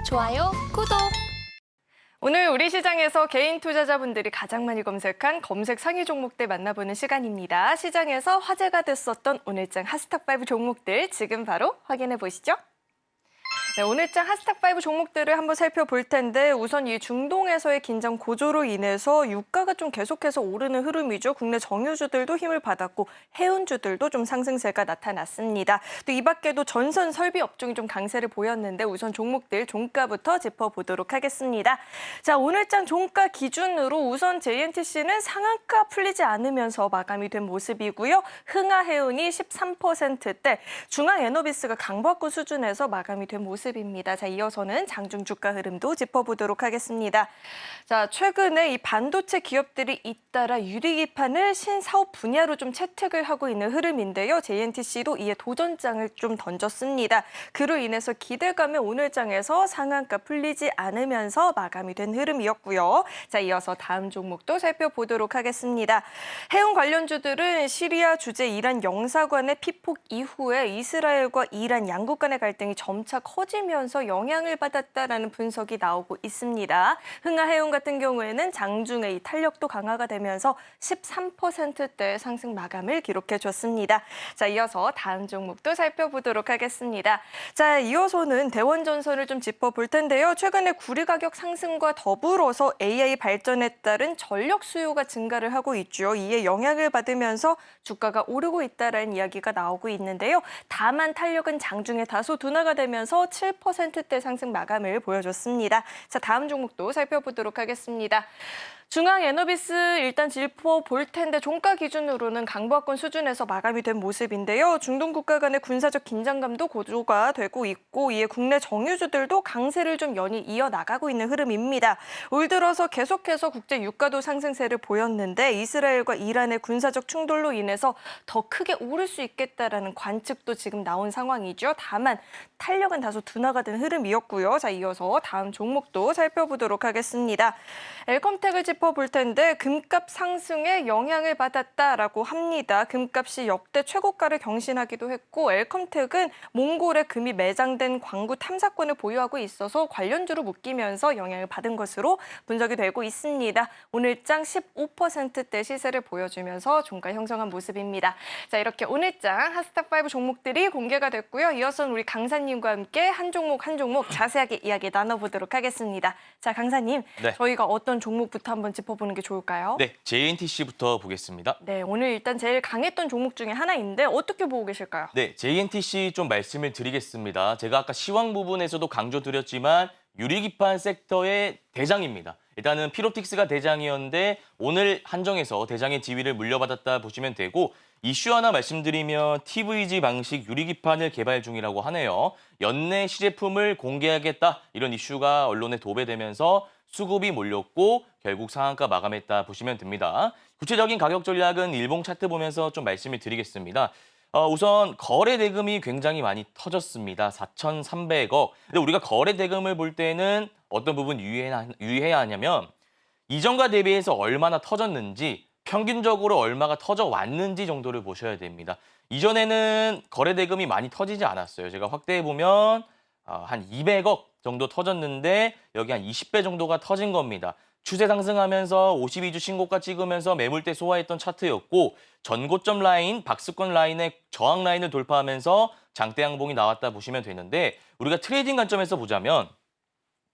좋아요, 구독! 오늘 우리 시장에서 개인 투자자분들이 가장 많이 검색한 검색 상위 종목들 만나보는 시간입니다. 시장에서 화제가 됐었던 오늘장 핫스탁5 종목들 지금 바로 확인해 보시죠. 네, 오늘장 핫스탁5 종목들을 한번 살펴볼 텐데 우선 이 중동에서의 긴장 고조로 인해서 유가가 좀 계속해서 오르는 흐름이죠. 국내 정유주들도 힘을 받았고 해운주들도 좀 상승세가 나타났습니다. 또 이 밖에도 전선 설비 업종이 좀 강세를 보였는데 우선 종목들 종가부터 짚어보도록 하겠습니다. 자, 오늘장 종가 기준으로 우선 JNTC는 상한가 풀리지 않으면서 마감이 된 모습이고요. 흥하해운이 13%대, 중앙에너비스가 강보합권 수준에서 마감이 된 모습입니다. 자, 이어서는 장중 주가 흐름도 짚어보도록 하겠습니다. 자, 최근에 이 반도체 기업들이 잇따라 유리기판을 신사업 분야로 좀 채택을 하고 있는 흐름인데요. JNTC도 이에 도전장을 좀 던졌습니다. 그로 인해서 기대감에 오늘장에서 상한가 풀리지 않으면서 마감이 된 흐름이었고요. 자, 이어서 다음 종목도 살펴보도록 하겠습니다. 해운 관련주들은 시리아 주재 이란 영사관의 피폭 이후에 이스라엘과 이란 양국 간의 갈등이 점차 커지면서 영향을 받았다라는 분석이 나오고 있습니다. 흥하해운 같은 경우에는 장중에 이 탄력도 강화가 되면서 13%대 상승 마감을 기록해줬습니다. 자, 이어서 다음 종목도 살펴보도록 하겠습니다. 자, 이어서는 대원전선을 좀 짚어볼 텐데요. 최근에 구리 가격 상승과 더불어서 AI 발전에 따른 전력 수요가 증가를 하고 있죠. 이에 영향을 받으면서 주가가 오르고 있다라는 이야기가 나오고 있는데요. 다만 탄력은 장중에 다소 둔화가 되면서 7%대 상승 마감을 보여줬습니다. 자, 다음 종목도 살펴보도록 하겠습니다. 중앙에너비스 일단 짚어볼 텐데 종가 기준으로는 강보합권 수준에서 마감이 된 모습인데요. 중동 국가 간의 군사적 긴장감도 고조가 되고 있고 이에 국내 정유주들도 강세를 좀 연이 이어나가고 있는 흐름입니다. 올 들어서 계속해서 국제 유가도 상승세를 보였는데 이스라엘과 이란의 군사적 충돌로 인해서 더 크게 오를 수 있겠다라는 관측도 지금 나온 상황이죠. 다만 탄력은 다소 둔화가 된 흐름이었고요. 자, 이어서 다음 종목도 살펴보도록 하겠습니다. 엘컴텍을 짚어볼 텐데 금값 상승에 영향을 받았다라고 합니다. 금값이 역대 최고가를 경신하기도 했고 엘컴텍은 몽골에 금이 매장된 광구 탐사권을 보유하고 있어서 관련주로 묶이면서 영향을 받은 것으로 분석이 되고 있습니다. 오늘장 15%대 시세를 보여주면서 종가 형성한 모습입니다. 자, 이렇게 오늘장 핫스탁5 종목들이 공개가 됐고요. 이어서는 우리 강사님과 함께 한 종목 한 종목 자세하게 이야기 나눠보도록 하겠습니다. 자, 강사님, 네. 저희가 어떤 종목부터 한번 짚어보는 게 좋을까요? 네, JNTC부터 보겠습니다. 네, 오늘 일단 제일 강했던 종목 중에 하나인데 어떻게 보고 계실까요? 네, JNTC 좀 말씀을 드리겠습니다. 제가 아까 시황 부분에서도 강조드렸지만 유리기판 섹터의 대장입니다. 일단은 피롭틱스가 대장이었는데 오늘 한정에서 대장의 지위를 물려받았다 보시면 되고 이슈 하나 말씀드리면 TVG 방식 유리기판을 개발 중이라고 하네요. 연내 시제품을 공개하겠다 이런 이슈가 언론에 도배되면서 수급이 몰렸고 결국 상한가 마감했다 보시면 됩니다. 구체적인 가격 전략은 일봉 차트 보면서 좀 말씀을 드리겠습니다. 우선 거래 대금이 굉장히 많이 터졌습니다. 4,300억. 근데 우리가 거래 대금을 볼 때는 어떤 부분 유의해야 하냐면 이전과 대비해서 얼마나 터졌는지 평균적으로 얼마가 터져 왔는지 정도를 보셔야 됩니다. 이전에는 거래 대금이 많이 터지지 않았어요. 제가 확대해 보면 한 200억 정도 터졌는데 여기 한 20배 정도가 터진 겁니다. 추세 상승하면서 52주 신고가 찍으면서 매물대 소화했던 차트였고 전고점 라인, 박스권 라인의 저항 라인을 돌파하면서 장대 양봉이 나왔다 보시면 되는데 우리가 트레이딩 관점에서 보자면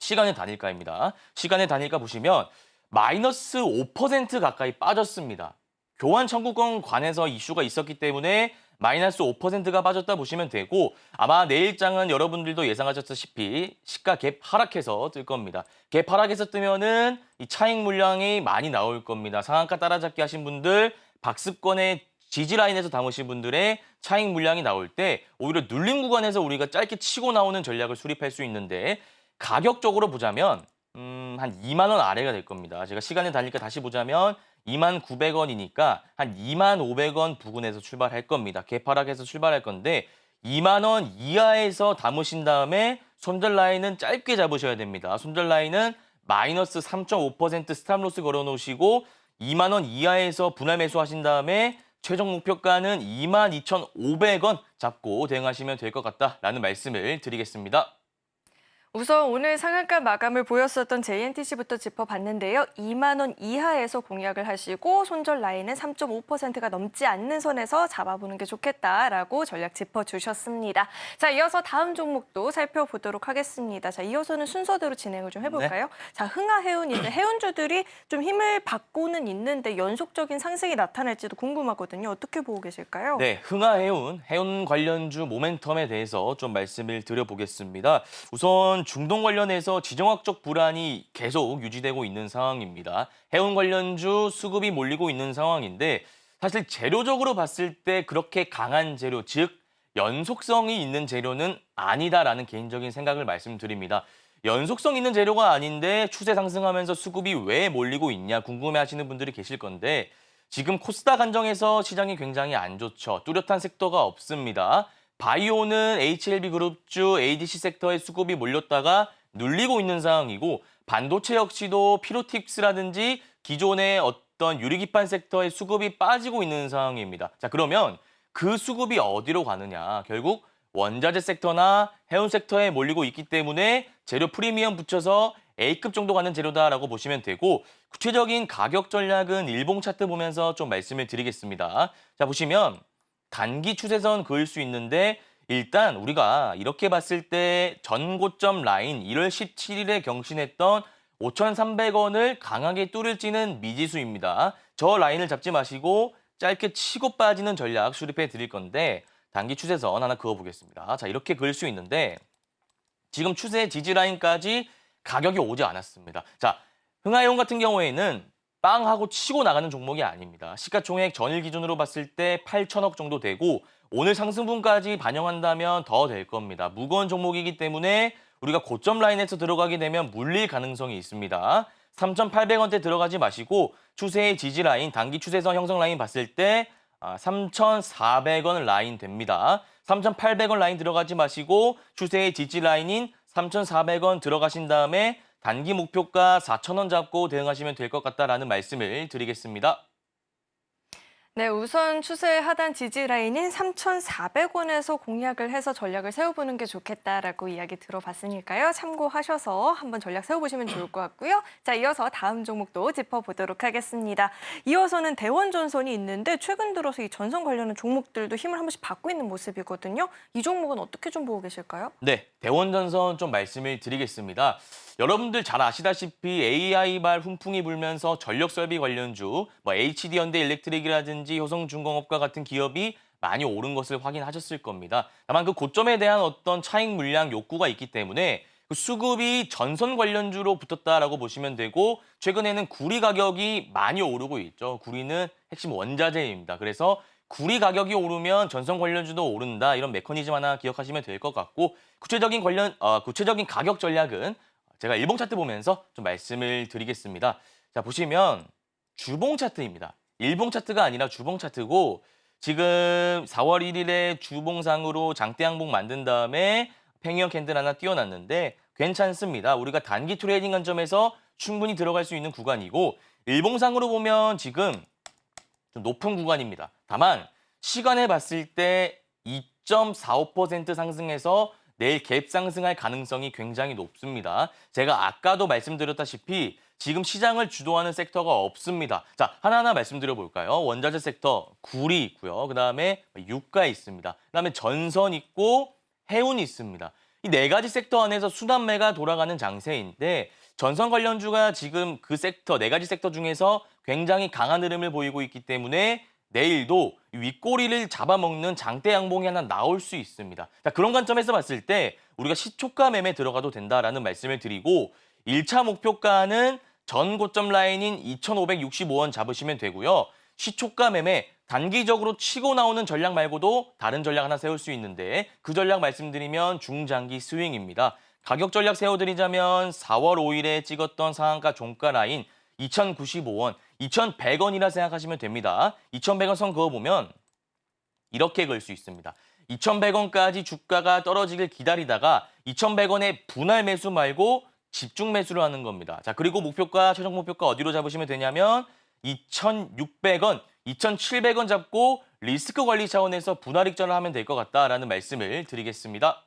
시간의 단일가입니다. 시간의 단일가 보시면 마이너스 5% 가까이 빠졌습니다. 교환 청구권 관해서 이슈가 있었기 때문에 마이너스 5%가 빠졌다 보시면 되고 아마 내일장은 여러분들도 예상하셨다시피 시가 갭 하락해서 뜰 겁니다. 갭 하락해서 뜨면은 이 차익 물량이 많이 나올 겁니다. 상한가 따라잡기 하신 분들, 박스권의 지지 라인에서 담으신 분들의 차익 물량이 나올 때 오히려 눌림 구간에서 우리가 짧게 치고 나오는 전략을 수립할 수 있는데 가격적으로 보자면 한 2만 원 아래가 될 겁니다. 제가 시간을 달리니까 다시 보자면 29,900원이니까 한 25,500원 부근에서 출발할 겁니다. 개파락에서 출발할 건데 2만 원 이하에서 담으신 다음에 손절 라인은 짧게 잡으셔야 됩니다. 손절 라인은 마이너스 3.5% 스탑로스 걸어놓으시고 2만 원 이하에서 분할 매수하신 다음에 최종 목표가는 22,500원 잡고 대응하시면 될 것 같다라는 말씀을 드리겠습니다. 우선 오늘 상한가 마감을 보였었던 JNTC부터 짚어봤는데요. 2만 원 이하에서 공략을 하시고 손절 라인은 3.5%가 넘지 않는 선에서 잡아보는 게 좋겠다라고 전략 짚어주셨습니다. 자, 이어서 다음 종목도 살펴보도록 하겠습니다. 자, 이어서는 순서대로 진행을 좀 해볼까요? 자, 흥하해운인데 해운주들이 좀 힘을 받고는 있는데 연속적인 상승이 나타날지도 궁금하거든요. 어떻게 보고 계실까요? 네, 흥하해운, 해운 관련주 모멘텀에 대해서 좀 말씀을 드려보겠습니다. 우선 중동 관련해서 지정학적 불안이 계속 유지되고 있는 상황입니다. 해운 관련주 수급이 몰리고 있는 상황인데 사실 재료적으로 봤을 때 그렇게 강한 재료, 즉 연속성이 있는 재료는 아니다라는 개인적인 생각을 말씀드립니다. 연속성 있는 재료가 아닌데 추세 상승하면서 수급이 왜 몰리고 있냐 궁금해하시는 분들이 계실 건데 지금 코스닥 한정에서 시장이 굉장히 안 좋죠. 뚜렷한 섹터가 없습니다. 바이오는 HLB 그룹주 ADC 섹터에 수급이 몰렸다가 눌리고 있는 상황이고 반도체 역시도 피로틱스라든지 기존의 어떤 유리기판 섹터의 수급이 빠지고 있는 상황입니다. 자, 그러면 그 수급이 어디로 가느냐? 결국 원자재 섹터나 해운 섹터에 몰리고 있기 때문에 재료 프리미엄 붙여서 A급 정도 가는 재료다라고 보시면 되고 구체적인 가격 전략은 일봉 차트 보면서 좀 말씀을 드리겠습니다. 자, 보시면 단기 추세선 그을 수 있는데 일단 우리가 이렇게 봤을 때 전고점 라인 1월 17일에 경신했던 5,300원을 강하게 뚫을지는 미지수입니다. 저 라인을 잡지 마시고 짧게 치고 빠지는 전략 수립해 드릴 건데 단기 추세선 하나 그어보겠습니다. 자, 이렇게 그을 수 있는데 지금 추세 지지 라인까지 가격이 오지 않았습니다. 자, 흥하해운 같은 경우에는 빵 하고 치고 나가는 종목이 아닙니다. 시가총액 전일 기준으로 봤을 때 8천억 정도 되고 오늘 상승분까지 반영한다면 더 될 겁니다. 무거운 종목이기 때문에 우리가 고점 라인에서 들어가게 되면 물릴 가능성이 있습니다. 3,800원대 들어가지 마시고 추세의 지지 라인, 단기 추세선 형성 라인 봤을 때 3,400원 라인 됩니다. 3,800원 라인 들어가지 마시고 추세의 지지 라인인 3,400원 들어가신 다음에 단기 목표가 4,000원 잡고 대응하시면 될 것 같다라는 말씀을 드리겠습니다. 네, 우선 추세 하단 지지 라인인 3,400원에서 공략을 해서 전략을 세워보는 게 좋겠다라고 이야기 들어봤으니까요. 참고하셔서 한번 전략 세워보시면 좋을 것 같고요. 자, 이어서 다음 종목도 짚어보도록 하겠습니다. 이어서는 대원전선이 있는데 최근 들어서 이 전선 관련한 종목들도 힘을 한 번씩 받고 있는 모습이거든요. 이 종목은 어떻게 좀 보고 계실까요? 네, 대원전선 좀 말씀을 드리겠습니다. 여러분들 잘 아시다시피 AI발 훈풍이 불면서 전력 설비 관련주, HD현대 일렉트릭이라든지 효성중공업과 같은 기업이 많이 오른 것을 확인하셨을 겁니다. 다만 그 고점에 대한 어떤 차익 물량 욕구가 있기 때문에 그 수급이 전선 관련주로 붙었다라고 보시면 되고 최근에는 구리 가격이 많이 오르고 있죠. 구리는 핵심 원자재입니다. 그래서 구리 가격이 오르면 전선 관련주도 오른다. 이런 메커니즘 하나 기억하시면 될 것 같고 구체적인 가격 전략은 제가 일봉 차트 보면서 좀 말씀을 드리겠습니다. 자, 보시면 주봉 차트입니다. 일봉 차트가 아니라 주봉 차트고 지금 4월 1일에 주봉상으로 장대 양봉 만든 다음에 팽이형 캔들 하나 띄워놨는데 괜찮습니다. 우리가 단기 트레이딩 관점에서 충분히 들어갈 수 있는 구간이고 일봉상으로 보면 지금 좀 높은 구간입니다. 다만 시간에 봤을 때 2.45% 상승해서 내일 갭 상승할 가능성이 굉장히 높습니다. 제가 아까도 말씀드렸다시피 지금 시장을 주도하는 섹터가 없습니다. 자, 하나하나 말씀드려 볼까요? 원자재 섹터, 구리 있고요. 그다음에 유가 있습니다. 그다음에 전선 있고 해운이 있습니다. 이 네 가지 sek터 안에서 순환매가 돌아가는 장세인데 전선 관련주가 지금 그 섹터, 네 가지 섹터 중에서 굉장히 강한 흐름을 보이고 있기 때문에 내일도 윗꼬리를 잡아먹는 장대 양봉이 하나 나올 수 있습니다. 자, 그런 관점에서 봤을 때 우리가 시초가 매매 들어가도 된다라는 말씀을 드리고 1차 목표가는 전 고점 라인인 2,565원 잡으시면 되고요. 시초가 매매 단기적으로 치고 나오는 전략 말고도 다른 전략 하나 세울 수 있는데 그 전략 말씀드리면 중장기 스윙입니다. 가격 전략 세워드리자면 4월 5일에 찍었던 상한가 종가 라인 2,095원, 2,100원이라 생각하시면 됩니다. 2,100원 선 그어보면 이렇게 그을 수 있습니다. 2,100원까지 주가가 떨어지길 기다리다가 2,100원에 분할 매수 말고 집중 매수를 하는 겁니다. 자, 그리고 목표가, 최종 목표가 어디로 잡으시면 되냐면 2,600원, 2,700원 잡고 리스크 관리 차원에서 분할 익전을 하면 될 것 같다라는 말씀을 드리겠습니다.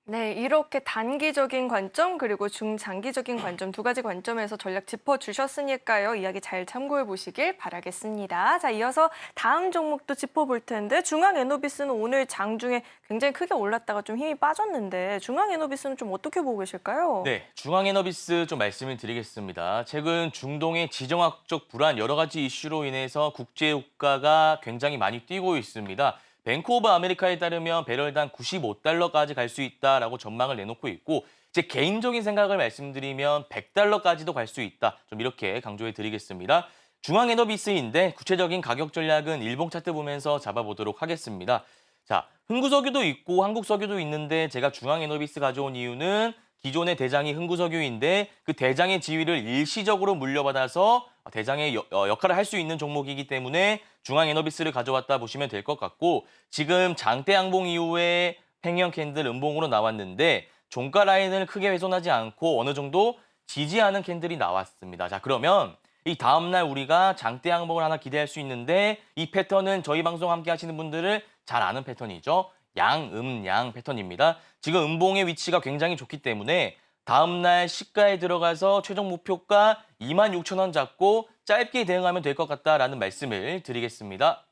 네, 이렇게 단기적인 관점 그리고 중장기적인 관점 두 가지 관점에서 전략 짚어주셨으니까요. 이야기 잘 참고해 보시길 바라겠습니다. 자, 이어서 다음 종목도 짚어볼 텐데 중앙에너비스는 오늘 장중에 굉장히 크게 올랐다가 좀 힘이 빠졌는데 중앙에너비스는 좀 어떻게 보고 계실까요? 네, 중앙에너비스 좀 말씀을 드리겠습니다. 최근 중동의 지정학적 불안 여러 가지 이슈로 인해서 국제 유가가 굉장히 많이 뛰고 있습니다. 뱅크 오브 아메리카에 따르면 배럴당 95달러까지 갈 수 있다라고 전망을 내놓고 있고 제 개인적인 생각을 말씀드리면 100달러까지도 갈 수 있다. 좀 이렇게 강조해 드리겠습니다. 중앙에너비스인데 구체적인 가격 전략은 일봉 차트 보면서 잡아보도록 하겠습니다. 자, 흥구석유도 있고 한국석유도 있는데 제가 중앙에너비스 가져온 이유는 기존의 대장이 흥구석유인데 그 대장의 지위를 일시적으로 물려받아서 대장의 역할을 할 수 있는 종목이기 때문에 중앙에너비스를 가져왔다 보시면 될 것 같고 지금 장대 양봉 이후에 팽형 캔들 음봉으로 나왔는데 종가 라인을 크게 훼손하지 않고 어느 정도 지지하는 캔들이 나왔습니다. 자, 그러면 이 다음날 우리가 장대 양봉을 하나 기대할 수 있는데 이 패턴은 저희 방송 함께 하시는 분들을 잘 아는 패턴이죠. 양 패턴입니다. 지금 음봉의 위치가 굉장히 좋기 때문에 다음날 시가에 들어가서 최종 목표가 26,000원 잡고 짧게 대응하면 될 것 같다라는 말씀을 드리겠습니다.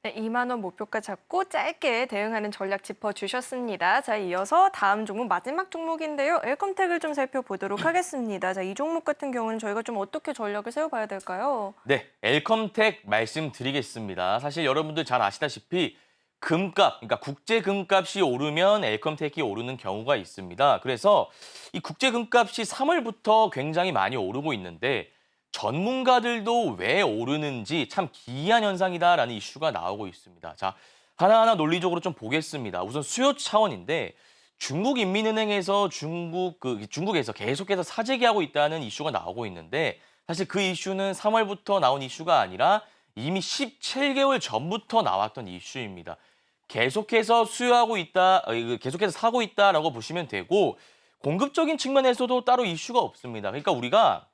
네, 2만 원 목표가 잡고 짧게 대응하는 전략 짚어주셨습니다. 자, 이어서 다음 종목 마지막 종목인데요. 엘컴텍을 좀 살펴보도록 하겠습니다. 자, 이 종목 같은 경우는 저희가 좀 어떻게 전략을 세워봐야 될까요? 네, 엘컴텍 말씀드리겠습니다. 사실 여러분들 잘 아시다시피 금값, 그러니까 국제 금값이 오르면 엘컴텍이 오르는 경우가 있습니다. 그래서 이 국제 금값이 3월부터 굉장히 많이 오르고 있는데 전문가들도 왜 오르는지 참 기이한 현상이다라는 이슈가 나오고 있습니다. 자, 하나하나 논리적으로 좀 보겠습니다. 우선 수요 차원인데 중국인민은행에서 중국에서 계속해서 사재기하고 있다는 이슈가 나오고 있는데 사실 그 이슈는 3월부터 나온 이슈가 아니라 이미 17개월 전부터 나왔던 이슈입니다. 계속해서 수요하고 있다, 계속해서 사고 있다라고 보시면 되고 공급적인 측면에서도 따로 이슈가 없습니다. 그러니까 우리가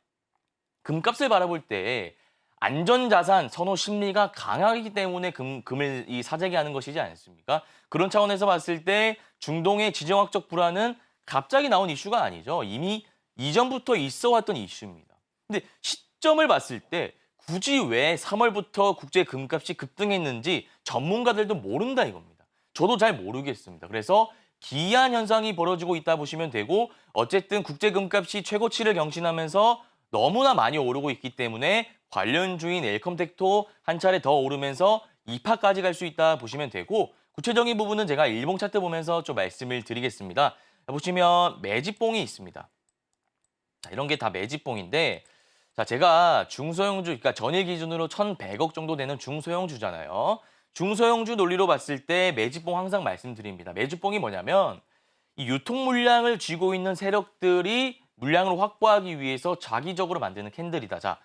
금값을 바라볼 때 안전자산 선호 심리가 강하기 때문에 금을 사재기하는 것이지 않습니까? 그런 차원에서 봤을 때 중동의 지정학적 불안은 갑자기 나온 이슈가 아니죠. 이미 이전부터 있어 왔던 이슈입니다. 근데 시점을 봤을 때 굳이 왜 3월부터 국제 금값이 급등했는지 전문가들도 모른다 이겁니다. 저도 잘 모르겠습니다. 그래서 기이한 현상이 벌어지고 있다 보시면 되고 어쨌든 국제 금값이 최고치를 경신하면서 너무나 많이 오르고 있기 때문에 관련주인 엘컴텍도 한 차례 더 오르면서 2파까지 갈 수 있다 보시면 되고 구체적인 부분은 제가 일봉 차트 보면서 좀 말씀을 드리겠습니다. 보시면 매집봉이 있습니다. 자, 이런 게 다 매집봉인데 자, 제가 중소형주, 그러니까 전일 기준으로 1,100억 정도 되는 중소형주잖아요. 중소형주 논리로 봤을 때 매집봉 항상 말씀드립니다. 매집봉이 뭐냐면 이 유통 물량을 쥐고 있는 세력들이 물량을 확보하기 위해서 자기적으로 만드는 캔들이다. 자,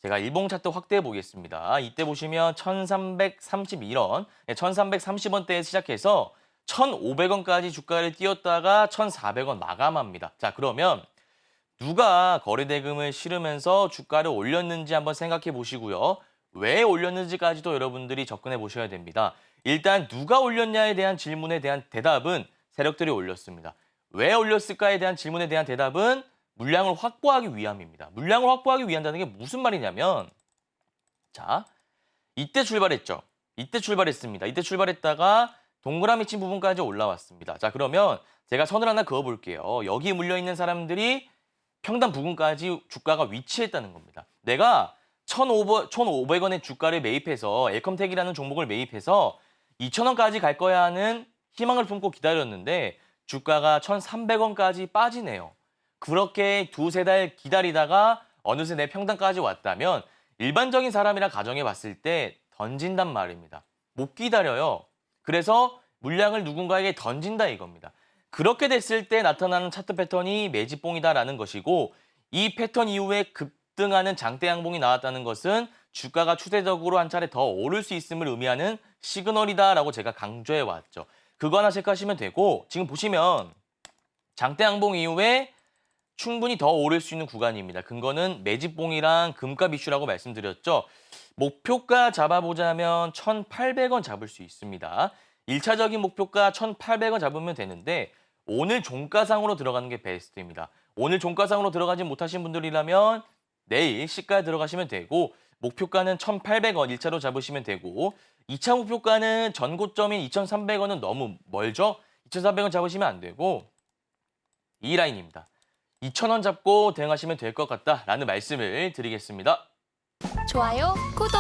제가 일봉 차트 확대해 보겠습니다. 이때 보시면 1,331원, 1,330원대에 시작해서 1,500원까지 주가를 띄웠다가 1,400원 마감합니다. 자, 그러면 누가 거래대금을 실으면서 주가를 올렸는지 한번 생각해 보시고요. 왜 올렸는지까지도 여러분들이 접근해 보셔야 됩니다. 일단 누가 올렸냐에 대한 질문에 대한 대답은 세력들이 올렸습니다. 왜 올렸을까에 대한 질문에 대한 대답은 물량을 확보하기 위함입니다. 물량을 확보하기 위한다는 게 무슨 말이냐면 자, 이때 출발했죠. 이때 출발했습니다. 이때 출발했다가 동그라미 친 부분까지 올라왔습니다. 자, 그러면 제가 선을 하나 그어 볼게요. 여기 물려 있는 사람들이 평단 부근까지 주가가 위치했다는 겁니다. 내가 1,500원의 주가를 매입해서 엘컴텍이라는 종목을 매입해서 2,000원까지 갈 거야 하는 희망을 품고 기다렸는데 주가가 1,300원까지 빠지네요. 그렇게 두세 달 기다리다가 어느새 내 평단까지 왔다면 일반적인 사람이라 가정해 봤을 때 던진단 말입니다. 못 기다려요. 그래서 물량을 누군가에게 던진다 이겁니다. 그렇게 됐을 때 나타나는 차트 패턴이 매집봉이다라는 것이고 이 패턴 이후에 급등하는 장대 양봉이 나왔다는 것은 주가가 추세적으로 한 차례 더 오를 수 있음을 의미하는 시그널이다라고 제가 강조해 왔죠. 그거 하나 체크하시면 되고 지금 보시면 장대 양봉 이후에 충분히 더 오를 수 있는 구간입니다. 근거는 매집봉이랑 금값 이슈라고 말씀드렸죠. 목표가 잡아보자면 1,800원 잡을 수 있습니다. 1차적인 목표가 1,800원 잡으면 되는데 오늘 종가상으로 들어가는 게 베스트입니다. 오늘 종가상으로 들어가지 못하신 분들이라면 내일 시가에 들어가시면 되고 목표가는 1,800원 1차로 잡으시면 되고 2차 목표가는 전 고점인 2,300원은 너무 멀죠? 2,300원 잡으시면 안 되고 이 라인입니다. 2,000원 잡고 대응하시면 될 것 같다라는 말씀을 드리겠습니다. 좋아요, 구독!